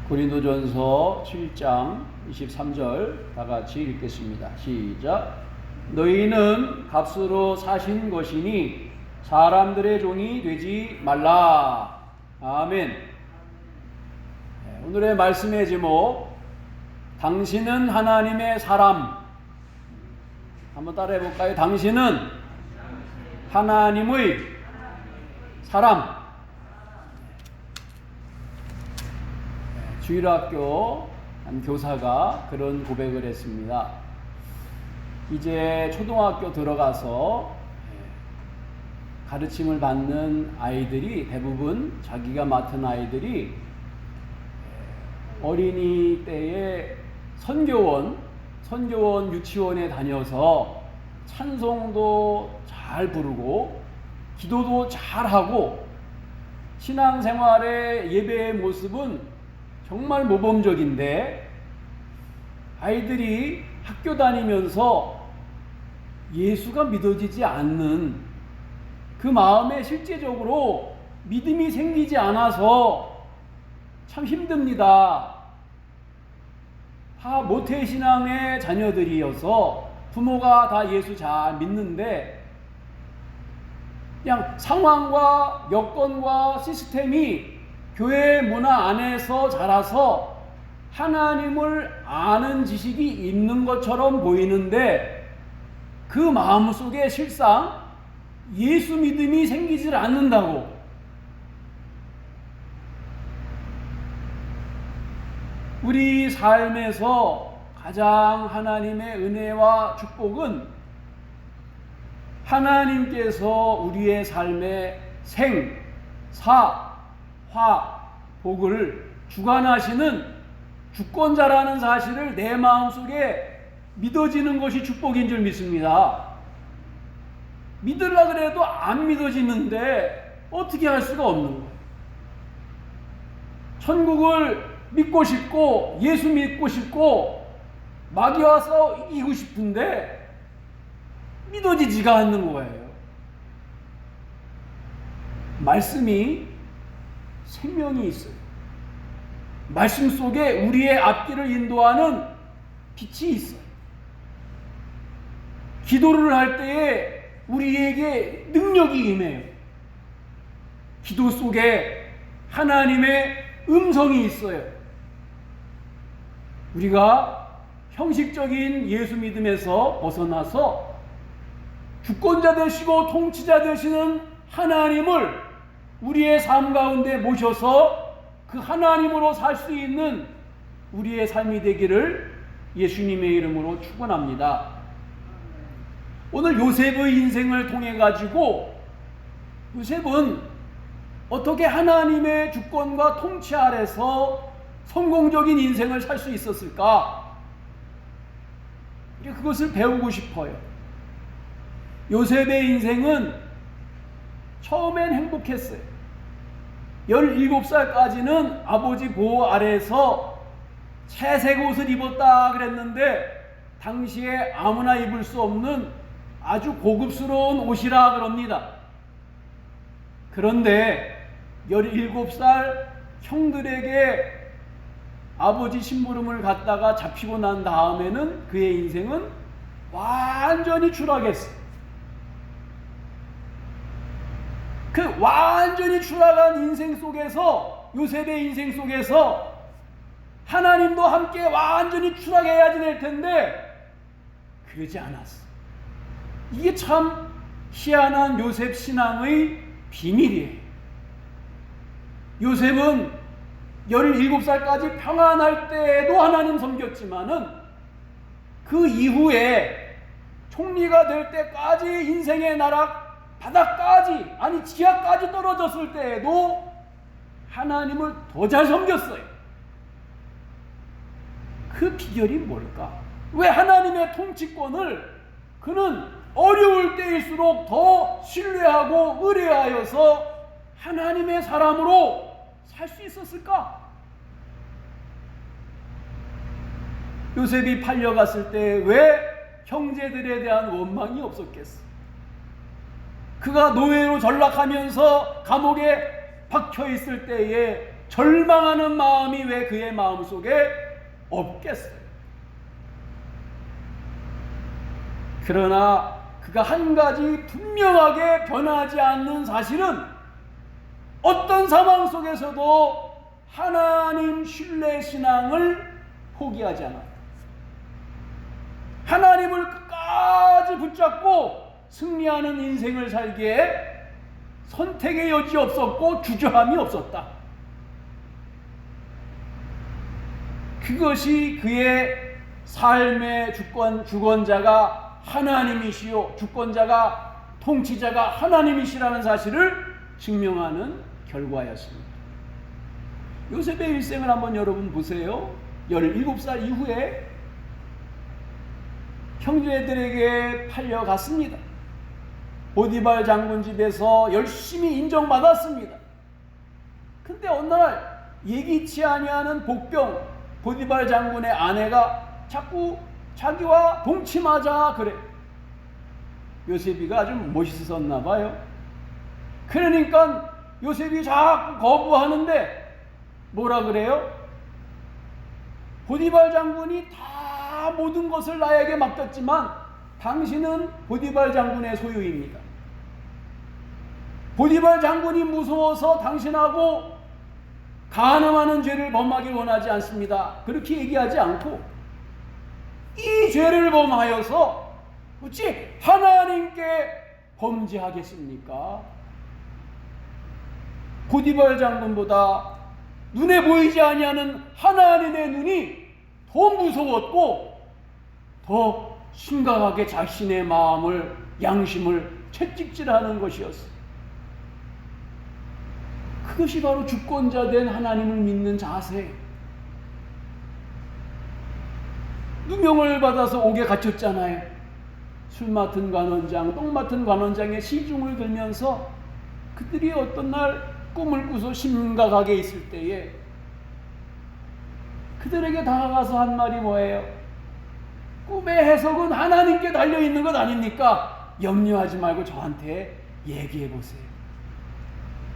고린도전서 7장 23절 다 같이 읽겠습니다. 시작. 너희는 값으로 사신 것이니 사람들의 종이 되지 말라. 아멘. 오늘의 말씀의 제목, 당신은 하나님의 사람. 한번 따라해 볼까요? 당신은 하나님의 사람. 주일학교 한 교사가 그런 고백을 했습니다. 이제 초등학교 들어가서 가르침을 받는 아이들이 대부분 자기가 맡은 아이들이 어린이 때에 선교원 유치원에 다녀서 찬송도 잘 부르고 기도도 잘하고 신앙생활의 예배의 모습은 정말 모범적인데 아이들이 학교 다니면서 예수가 믿어지지 않는 그 마음에 실제적으로 믿음이 생기지 않아서 참 힘듭니다. 다 모태신앙의 자녀들이어서 부모가 다 예수 잘 믿는데 그냥 상황과 여건과 시스템이 교회 문화 안에서 자라서 하나님을 아는 지식이 있는 것처럼 보이는데 그 마음속에 실상 예수 믿음이 생기질 않는다고. 우리 삶에서 가장 하나님의 은혜와 축복은 하나님께서 우리의 삶의 생, 사, 화, 복을 주관하시는 주권자라는 사실을 내 마음속에 믿어지는 것이 축복인 줄 믿습니다. 믿으려고 해도 안 믿어지는데 어떻게 할 수가 없는 거예요. 천국을 믿고 싶고 예수 믿고 싶고 마귀와 싸워 이기고 싶은데 믿어지지가 않는 거예요. 말씀이 생명이 있어요. 말씀 속에 우리의 앞길을 인도하는 빛이 있어요. 기도를 할 때에 우리에게 능력이 임해요. 기도 속에 하나님의 음성이 있어요. 우리가 형식적인 예수 믿음에서 벗어나서 주권자 되시고 통치자 되시는 하나님을 우리의 삶 가운데 모셔서 그 하나님으로 살 수 있는 우리의 삶이 되기를 예수님의 이름으로 축원합니다. 오늘 요셉의 인생을 통해 가지고 요셉은 어떻게 하나님의 주권과 통치 아래서 성공적인 인생을 살 수 있었을까? 그것을 배우고 싶어요. 요셉의 인생은 처음엔 행복했어요. 17살까지는 아버지 보호 아래에서 채색 옷을 입었다 그랬는데 당시에 아무나 입을 수 없는 아주 고급스러운 옷이라 그럽니다. 그런데 17살 형들에게 아버지 심부름을 갖다가 잡히고 난 다음에는 그의 인생은 완전히 추락했어요. 그 완전히 추락한 인생 속에서, 요셉의 인생 속에서 하나님도 함께 완전히 추락해야지 될 텐데 그러지 않았어. 이게 참 희한한 요셉 신앙의 비밀이에요. 요셉은 17살까지 평안할 때에도 하나님 섬겼지만은 그 이후에 총리가 될 때까지 인생의 나락 바닥까지, 아니 지하까지 떨어졌을 때에도 하나님을 더 잘 섬겼어요. 그 비결이 뭘까? 왜 하나님의 통치권을 그는 어려울 때일수록 더 신뢰하고 의뢰하여서 하나님의 사람으로 살 수 있었을까? 요셉이 팔려갔을 때 왜 형제들에 대한 원망이 없었겠어? 그가 노예로 전락하면서 감옥에 박혀 있을 때에 절망하는 마음이 왜 게 그의 마음속에 없겠어요. 그러나 그가 한 가지 분명하게 변하지 않는 사실은 어떤 상황 속에서도 하나님 신뢰 신앙을 포기하지 않아. 하나님을 끝까지 붙잡고 승리하는 인생을 살기에 선택의 여지 없었고 주저함이 없었다. 그것이 그의 삶의 주권자가 하나님이시요, 주권자가, 통치자가 하나님이시라는 사실을 증명하는 결과였습니다. 요셉의 일생을 한번 여러분 보세요. 17살 이후에 형제들에게 팔려갔습니다. 보디발 장군 집에서 열심히 인정받았습니다. 근데 어느 날 예기치 아니하는 복병 보디발 장군의 아내가 자꾸 자기와 동침하자 그래. 요셉이가 아주 멋있었나 봐요. 그러니까 요셉이 자꾸 거부하는데 뭐라 그래요? 보디발 장군이 다 모든 것을 나에게 맡겼지만 당신은 보디발 장군의 소유입니다. 보디발 장군이 무서워서 당신하고 간음하는 죄를 범하길 원하지 않습니다. 그렇게 얘기하지 않고 이 죄를 범하여서 어찌 하나님께 범죄하겠습니까? 보디발 장군보다 눈에 보이지 아니하는 하나님의 눈이 더 무서웠고 더 심각하게 자신의 마음을, 양심을 채찍질하는 것이었어요. 그것이 바로 주권자 된 하나님을 믿는 자세. 누명을 받아서 옥에 갇혔잖아요. 술 맡은 관원장, 똥 맡은 관원장의 시중을 들면서 그들이 어떤 날 꿈을 꾸서 심각하게 있을 때에 그들에게 다가가서 한 말이 뭐예요? 꿈의 해석은 하나님께 달려있는 것 아닙니까? 염려하지 말고 저한테 얘기해 보세요.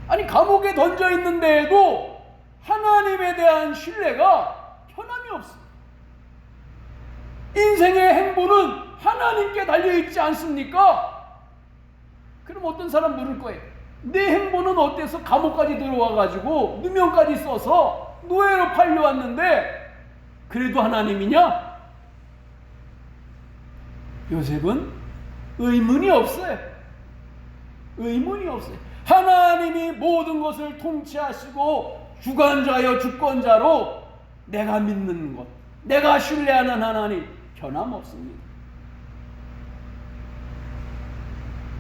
아니, 감옥에 던져 있는데도 하나님에 대한 신뢰가 변함이 없어요. 인생의 행보는 하나님께 달려있지 않습니까? 그럼 어떤 사람 물을 거예요. 내 행보는 어때서 감옥까지 들어와가지고 누명까지 써서 노예로 팔려왔는데 그래도 하나님이냐? 요셉은 의문이 없어요. 의문이 없어요. 하나님이 모든 것을 통치하시고 주관자여 주권자로 내가 믿는 것, 내가 신뢰하는 하나님 변함없습니다.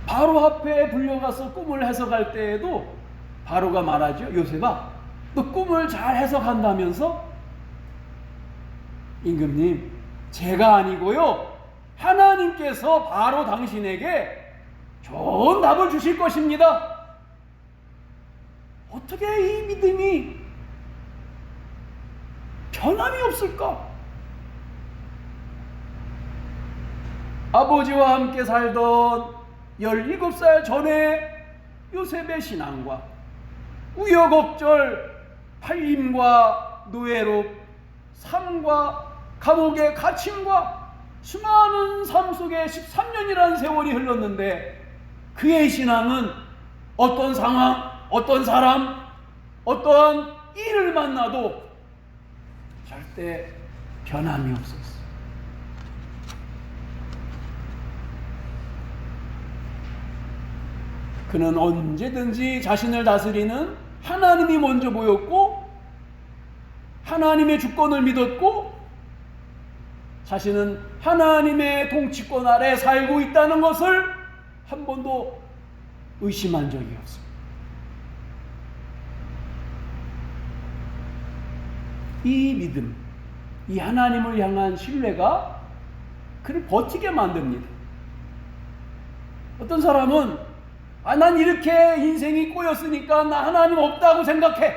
바로 앞에 불려가서 꿈을 해석할 때에도 바로가 말하죠. 요셉아, 너 꿈을 잘 해석한다면서? 임금님, 제가 아니고요, 하나님께서 바로 당신에게 좋은 답을 주실 것입니다. 어떻게 이 믿음이 변함이 없을까? 아버지와 함께 살던 17살 전에 요셉의 신앙과 우여곡절 팔림과 노예로 삶과 감옥의 갇힘과 수많은 삶 속에 13년이라는 세월이 흘렀는데 그의 신앙은 어떤 상황, 어떤 사람, 어떠한 일을 만나도 절대 변함이 없었어요. 그는 언제든지 자신을 다스리는 하나님이 먼저 보였고 하나님의 주권을 믿었고 자신은 하나님의 통치권 아래 살고 있다는 것을 한 번도 의심한 적이 없습니다. 이 믿음, 이 하나님을 향한 신뢰가 그를 버티게 만듭니다. 어떤 사람은 난 이렇게 인생이 꼬였으니까 나 하나님 없다고 생각해,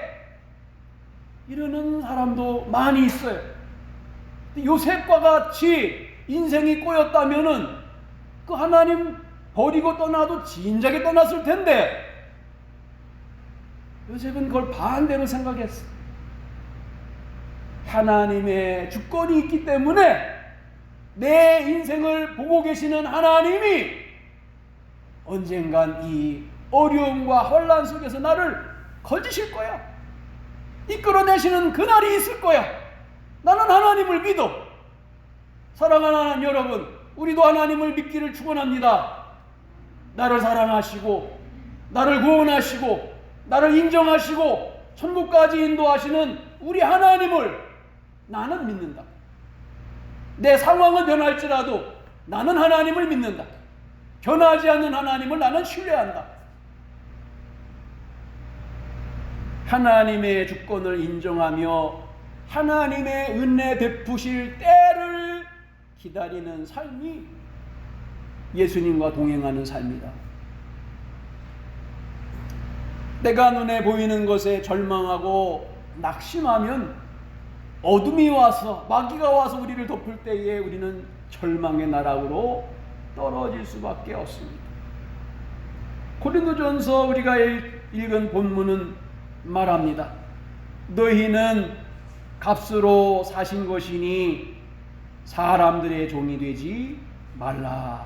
이러는 사람도 많이 있어요. 요셉과 같이 인생이 꼬였다면은 그 하나님 버리고 떠나도 진작에 떠났을 텐데 요셉은 그걸 반대로 생각했어. 하나님의 주권이 있기 때문에 내 인생을 보고 계시는 하나님이 언젠간 이 어려움과 혼란 속에서 나를 건지실 거야. 이끌어내시는 그날이 있을 거야. 나는 하나님을 믿어. 사랑하는 하나님 여러분, 우리도 하나님을 믿기를 축원합니다. 나를 사랑하시고 나를 구원하시고 나를 인정하시고 천국까지 인도하시는 우리 하나님을 나는 믿는다. 내 상황은 변할지라도 나는 하나님을 믿는다. 변하지 않는 하나님을 나는 신뢰한다. 하나님의 주권을 인정하며 하나님의 은혜 베푸실 때를 기다리는 삶이 예수님과 동행하는 삶이다. 내가 눈에 보이는 것에 절망하고 낙심하면 어둠이 와서 마귀가 와서 우리를 덮을 때에 우리는 절망의 나락으로 떨어질 수밖에 없습니다. 고린도전서 우리가 읽은 본문은 말합니다. 너희는 값으로 사신 것이니 사람들의 종이 되지 말라.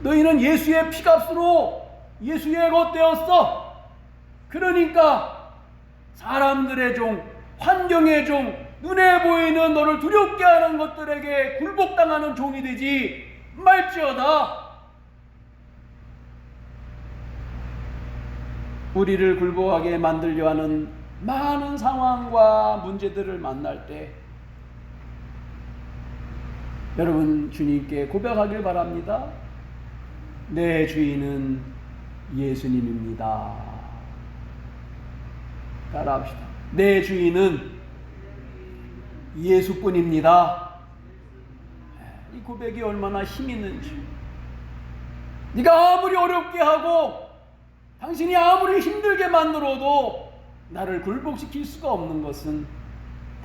너희는 예수의 피값으로 예수의 것 되었어. 그러니까 사람들의 종, 환경의 종, 눈에 보이는 너를 두렵게 하는 것들에게 굴복당하는 종이 되지 말지어다. 우리를 굴복하게 만들려 하는 많은 상황과 문제들을 만날 때 여러분 주님께 고백하길 바랍니다. 내 주인은 예수님입니다. 따라합시다. 내 주인은 예수뿐입니다. 이 고백이 얼마나 힘 있는지. 네가 아무리 어렵게 하고 당신이 아무리 힘들게 만들어도 나를 굴복시킬 수가 없는 것은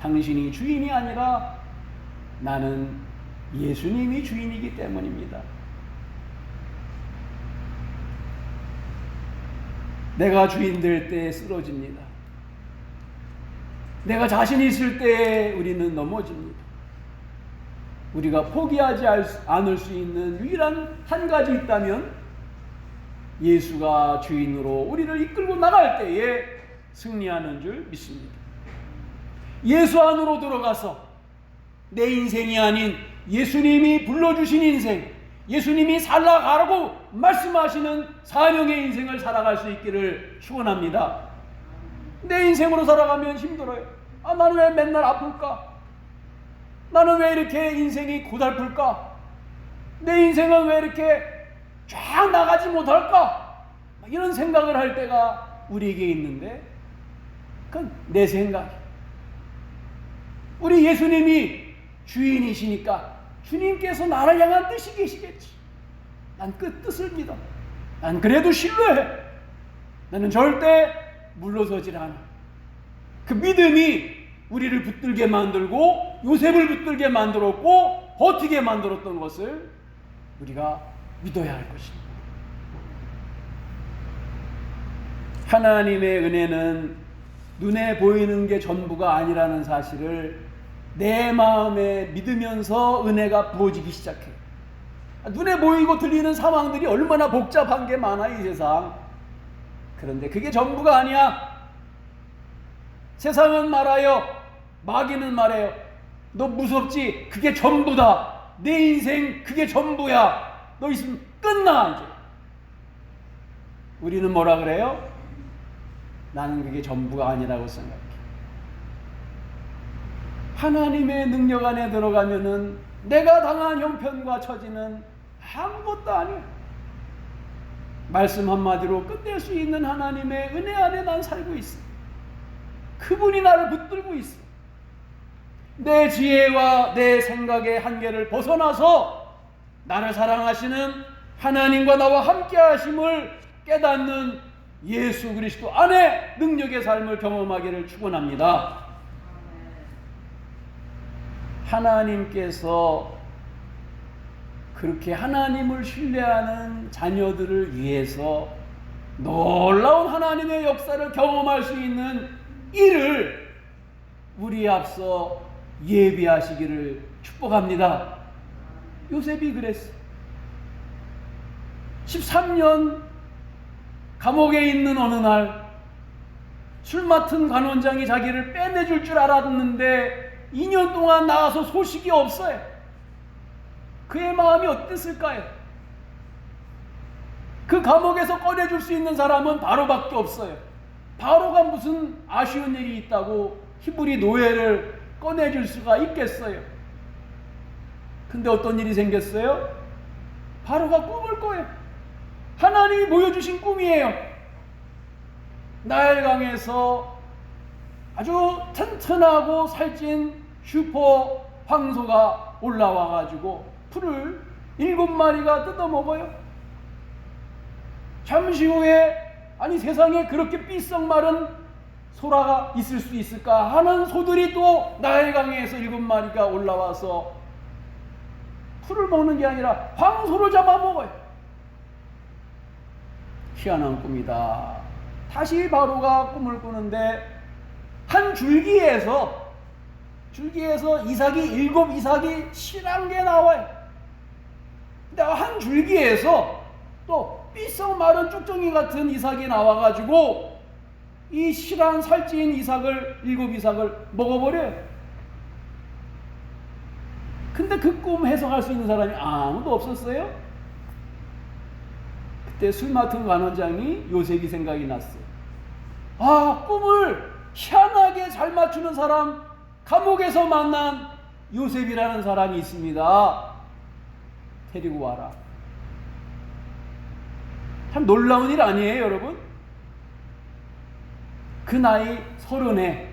당신이 주인이 아니라 나는 예수님이 주인이기 때문입니다. 내가 주인 될 때 쓰러집니다. 내가 자신 있을 때 우리는 넘어집니다. 우리가 포기하지 않을 수 있는 유일한 한 가지 있다면 예수가 주인으로 우리를 이끌고 나갈 때에 승리하는 줄 믿습니다. 예수 안으로 들어가서 내 인생이 아닌 예수님이 불러주신 인생, 예수님이 살아가라고 말씀하시는 사명의 인생을 살아갈 수 있기를 축원합니다. 내 인생으로 살아가면 힘들어요. 나는 왜 맨날 아플까? 나는 왜 이렇게 인생이 고달플까? 내 인생은 왜 이렇게 쫙 나가지 못할까? 이런 생각을 할 때가 우리에게 있는데 그건 내 생각. 우리 예수님이 주인이시니까 주님께서 나를 향한 뜻이 계시겠지. 난 그 뜻을 믿어. 난 그래도 신뢰해. 나는 절대 물러서질 않아. 그 믿음이 우리를 붙들게 만들고 요셉을 붙들게 만들었고 버티게 만들었던 것을 우리가 믿어야 할 것입니다. 하나님의 은혜는 눈에 보이는 게 전부가 아니라는 사실을 내 마음에 믿으면서 은혜가 부어지기 시작해. 눈에 보이고 들리는 상황들이 얼마나 복잡한 게 많아 이 세상. 그런데 그게 전부가 아니야. 세상은 말하여, 마귀는 말해요. 너 무섭지? 그게 전부다. 내 인생 그게 전부야. 너 있으면 끝나 이제. 우리는 뭐라 그래요? 나는 그게 전부가 아니라고 생각해. 하나님의 능력 안에 들어가면은 내가 당한 형편과 처지는 아무것도 아니야. 말씀 한마디로 끝낼 수 있는 하나님의 은혜 안에 난 살고 있어. 그분이 나를 붙들고 있어. 내 지혜와 내 생각의 한계를 벗어나서 나를 사랑하시는 하나님과 나와 함께 하심을 깨닫는 예수 그리스도 안에 능력의 삶을 경험하기를 축원합니다. 하나님께서 그렇게 하나님을 신뢰하는 자녀들을 위해서 놀라운 하나님의 역사를 경험할 수 있는 일을 불이 앞서 예비하시기를 축복합니다. 요셉이 그랬어. 13년 감옥에 있는 어느 날 술 맡은 간원장이 자기를 빼내줄 줄 알았는데 2년 동안 나와서 소식이 없어요. 그의 마음이 어땠을까요? 그 감옥에서 꺼내줄 수 있는 사람은 바로밖에 없어요. 바로가 무슨 아쉬운 일이 있다고 히브리 노예를 꺼내줄 수가 있겠어요? 근데 어떤 일이 생겼어요? 바로가 꿈을 꿔요. 하나님이 보여주신 꿈이에요. 나일강에서 아주 튼튼하고 살찐 슈퍼 황소가 올라와가지고 풀을 7마리가 뜯어먹어요. 잠시 후에 아니 세상에 그렇게 삐썩 마른 소라가 있을 수 있을까 하는 소들이 또 나일강에서 7마리가 올라와서 풀을 먹는 게 아니라 황소를 잡아먹어요. 희한한 꿈이다. 다시 바로가 꿈을 꾸는데 한 줄기에서 이삭이 7 이삭이 실한 게 나와요. 근데 한 줄기에서 또 삐썩 마른 쭉정이 같은 이삭이 나와가지고 이 실한 살찐 이삭을 7 이삭을 먹어버려요. 근데 그 꿈 해석할 수 있는 사람이 아무도 없었어요. 그때 술 맡은 간원장이 요셉이 생각이 났어요. 아, 꿈을 희한하게 잘 맞추는 사람, 감옥에서 만난 요셉이라는 사람이 있습니다. 데리고 와라. 참 놀라운 일 아니에요, 여러분? 그 나이 30에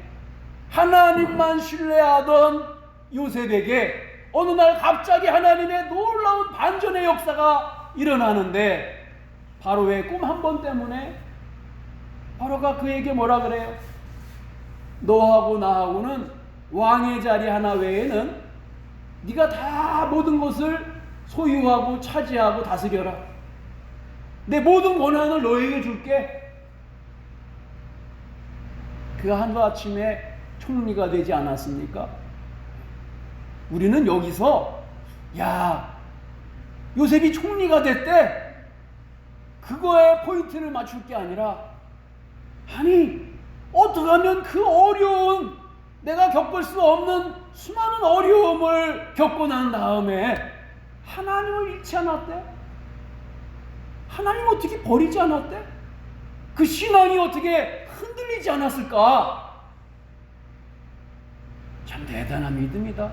하나님만 신뢰하던 요셉에게 어느 날 갑자기 하나님의 놀라운 반전의 역사가 일어나는데 바로의 꿈 한 번 때문에 바로가 그에게 뭐라 그래요? 너하고 나하고는 왕의 자리 하나 외에는 네가 다 모든 것을 소유하고 차지하고 다스려라. 내 모든 권한을 너에게 줄게. 그 한아침에 총리가 되지 않았습니까? 우리는 여기서 야, 요셉이 총리가 됐대. 그거에 포인트를 맞출 게 아니라 아니 어떻게 하면 그 어려운 내가 겪을 수 없는 수많은 어려움을 겪고 난 다음에 하나님을 잃지 않았대? 하나님 어떻게 버리지 않았대? 그 신앙이 어떻게 흔들리지 않았을까? 참 대단한 믿음이다.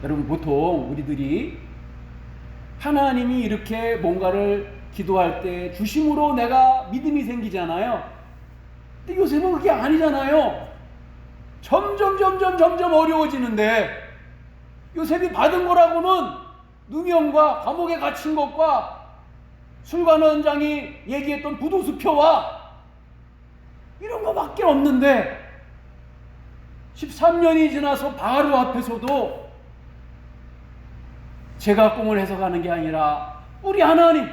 여러분, 보통 우리들이 하나님이 이렇게 뭔가를 기도할 때 주심으로 내가 믿음이 생기잖아요. 근데 요셉은 그게 아니잖아요. 점점 어려워지는데 요셉이 받은 거라고는 누명과 감옥에 갇힌 것과 술관원장이 얘기했던 부도수표와 이런 거밖에 없는데 13년이 지나서 바로 앞에서도 제가 꿈을 해석하는 게 아니라 우리 하나님,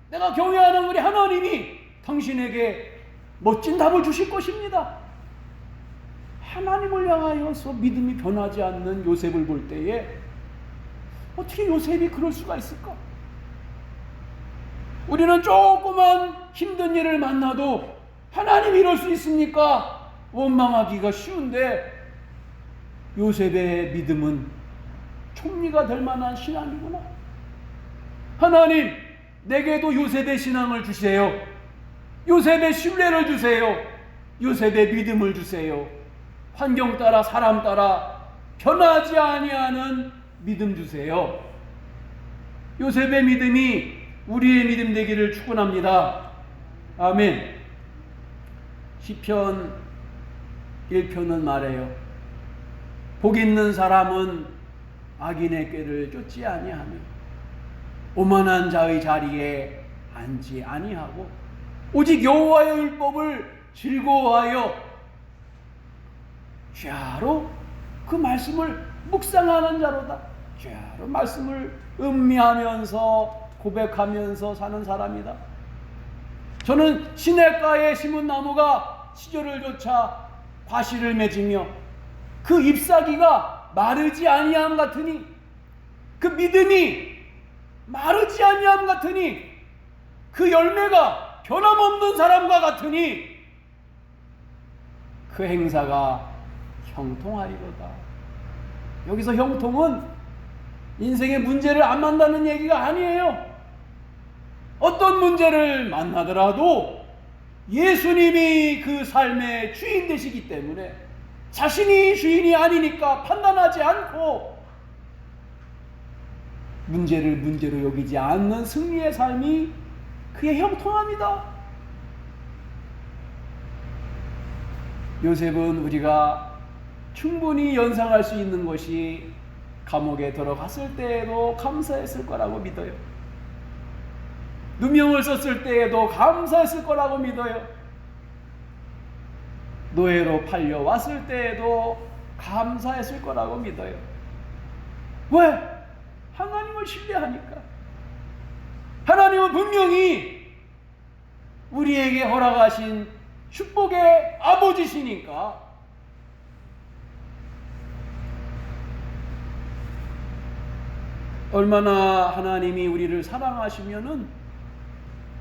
내가 경외하는 우리 하나님이 당신에게 멋진 답을 주실 것입니다. 하나님을 향하여서 믿음이 변하지 않는 요셉을 볼 때에 어떻게 요셉이 그럴 수가 있을까? 우리는 조그만 힘든 일을 만나도 하나님이 이럴 수 있습니까? 원망하기가 쉬운데 요셉의 믿음은 총리가 될 만한 신앙이구나. 하나님, 내게도 요셉의 신앙을 주세요. 요셉의 신뢰를 주세요. 요셉의 믿음을 주세요. 환경 따라 사람 따라 변하지 아니하는 믿음 주세요. 요셉의 믿음이 우리의 믿음 되기를 축원합니다. 아멘. 시편 1편은 말해요. 복 있는 사람은 악인의 꾀를 쫓지 아니하며 오만한 자의 자리에 앉지 아니하고 오직 여호와의 율법을 즐거워하여 죄로 그 말씀을 묵상하는 자로다. 죄로 말씀을 음미하면서 고백하면서 사는 사람이다. 저는 시냇가에 심은 나무가 시절을 쫓아 과실을 맺으며 그 잎사귀가 마르지 아니함 같으니, 그 믿음이 마르지 아니함 같으니, 그 열매가 변함없는 사람과 같으니 그 행사가 형통하리로다. 여기서 형통은 인생의 문제를 안 만나는 얘기가 아니에요. 어떤 문제를 만나더라도 예수님이 그 삶의 주인 되시기 때문에 자신이 주인이 아니니까 판단하지 않고 문제를 문제로 여기지 않는 승리의 삶이 그의 형통함이다. 요셉은 우리가 충분히 연상할 수 있는 것이 감옥에 들어갔을 때에도 감사했을 거라고 믿어요. 누명을 썼을 때에도 감사했을 거라고 믿어요. 노예로 팔려왔을 때에도 감사했을 거라고 믿어요. 왜? 하나님을 신뢰하니까. 하나님은 분명히 우리에게 허락하신 축복의 아버지시니까. 얼마나 하나님이 우리를 사랑하시면은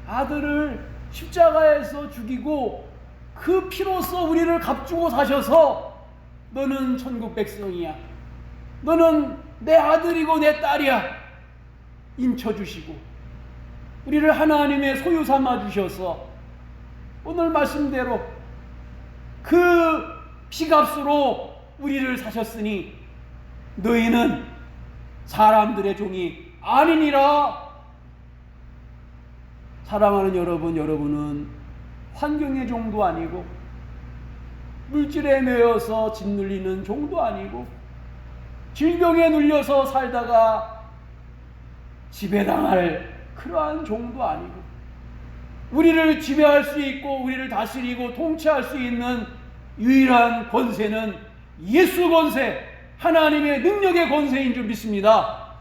아들을 십자가에서 죽이고 그 피로써 우리를 값주고 사셔서 너는 천국 백성이야, 너는 내 아들이고 내 딸이야 인쳐주시고 우리를 하나님의 소유 삼아 주셔서 오늘 말씀대로 그 피값으로 우리를 사셨으니 너희는 사람들의 종이 아니니라. 사랑하는 여러분, 여러분은 환경의 종도 아니고 물질에 매여서 짓눌리는 종도 아니고 질병에 눌려서 살다가 지배당할 그러한 종도 아니고 우리를 지배할 수 있고 우리를 다스리고 통치할 수 있는 유일한 권세는 예수 권세, 하나님의 능력의 권세인 줄 믿습니다.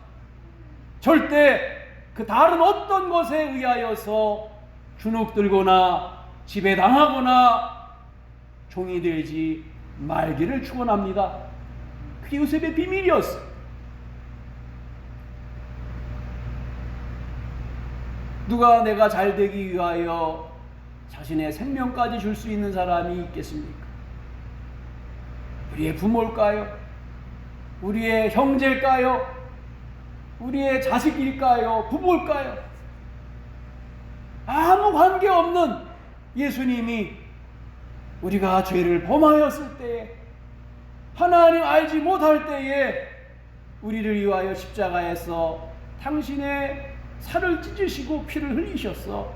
절대 그 다른 어떤 것에 의하여서 주눅들거나 지배당하거나 종이 되지 말기를 축원합니다. 그게 요셉의 비밀이었어요. 누가 내가 잘 되기 위하여 자신의 생명까지 줄 수 있는 사람이 있겠습니까? 우리의 부모일까요? 우리의 형제일까요? 우리의 자식일까요? 부모일까요? 아무 관계없는 예수님이 우리가 죄를 범하였을 때에, 하나님 알지 못할 때에 우리를 위하여 십자가에서 당신의 살을 찢으시고 피를 흘리셨어.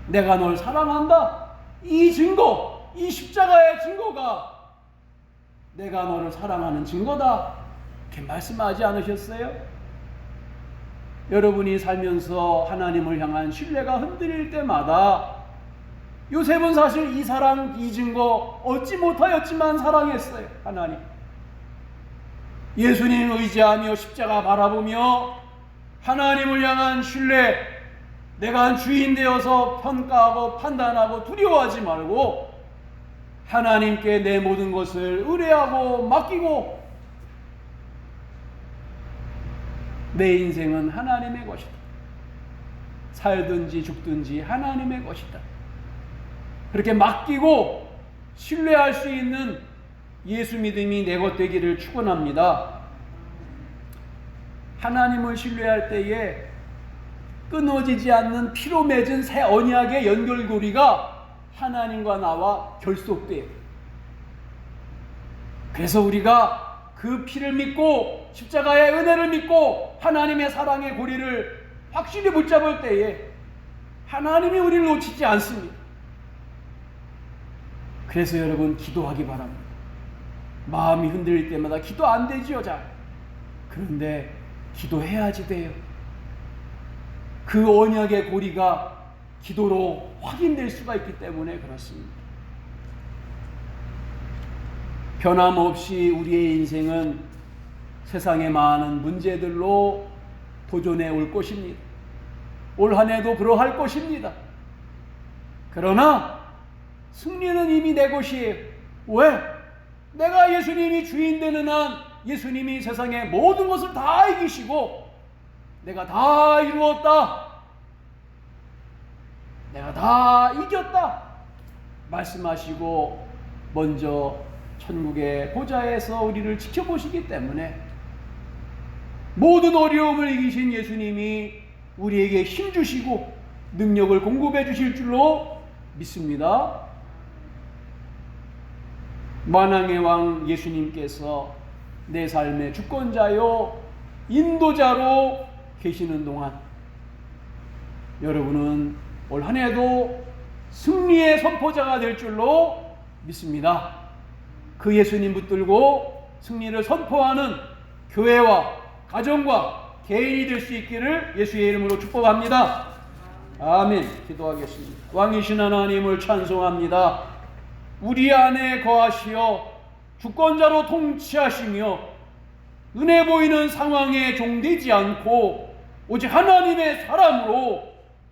내가 널 사랑한다. 이 증거, 이 십자가의 증거가 내가 너를 사랑하는 증거다. 이렇게 말씀하지 않으셨어요? 여러분이 살면서 하나님을 향한 신뢰가 흔들릴 때마다 요셉은 사실 이 사랑, 이 증거 얻지 못하였지만 사랑했어요. 하나님. 예수님 의지하며 십자가 바라보며 하나님을 향한 신뢰, 내가 주인 되어서 평가하고 판단하고 두려워하지 말고 하나님께 내 모든 것을 의뢰하고 맡기고 내 인생은 하나님의 것이다. 살든지 죽든지 하나님의 것이다. 그렇게 맡기고 신뢰할 수 있는 예수 믿음이 내 것 되기를 축원합니다. 하나님을 신뢰할 때에 끊어지지 않는 피로 맺은 새 언약의 연결고리가 하나님과 나와 결속돼요. 그래서 우리가 그 피를 믿고 십자가의 은혜를 믿고 하나님의 사랑의 고리를 확실히 붙잡을 때에 하나님이 우리를 놓치지 않습니다. 그래서 여러분 기도하기 바랍니다. 마음이 흔들릴 때마다 기도 안 되지요, 잘. 그런데 기도해야지 돼요. 그 언약의 고리가 기도로 확인될 수가 있기 때문에 그렇습니다. 변함없이 우리의 인생은 세상의 많은 문제들로 도전해 올 것입니다. 올 한 해도 그러할 것입니다. 그러나 승리는 이미 내 것이에요. 왜? 내가 예수님이 주인 되는 한 예수님이 세상의 모든 것을 다 이기시고 내가 다 이루었다, 내가 다 이겼다 말씀하시고 먼저 천국의 보좌에서 우리를 지켜보시기 때문에 모든 어려움을 이기신 예수님이 우리에게 힘주시고 능력을 공급해 주실 줄로 믿습니다. 만왕의 왕 예수님께서 내 삶의 주권자요 인도자로 계시는 동안 여러분은 올 한 해도 승리의 선포자가 될 줄로 믿습니다. 그 예수님 붙들고 승리를 선포하는 교회와 가정과 개인이 될 수 있기를 예수의 이름으로 축복합니다. 아멘. 기도하겠습니다. 왕이신 하나님을 찬송합니다. 우리 안에 거하시어 주권자로 통치하시며 은혜 보이는 상황에 종되지 않고 오직 하나님의 사람으로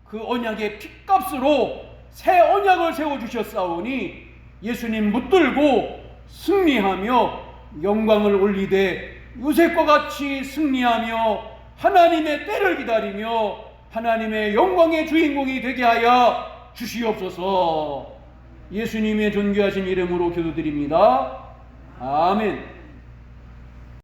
그 언약의 핏값으로 새 언약을 세워주셨사오니 예수님 붙들고 승리하며 영광을 올리되 요셉과 같이 승리하며 하나님의 때를 기다리며 하나님의 영광의 주인공이 되게 하여 주시옵소서. 예수님의 존귀하신 이름으로 기도드립니다. 아멘.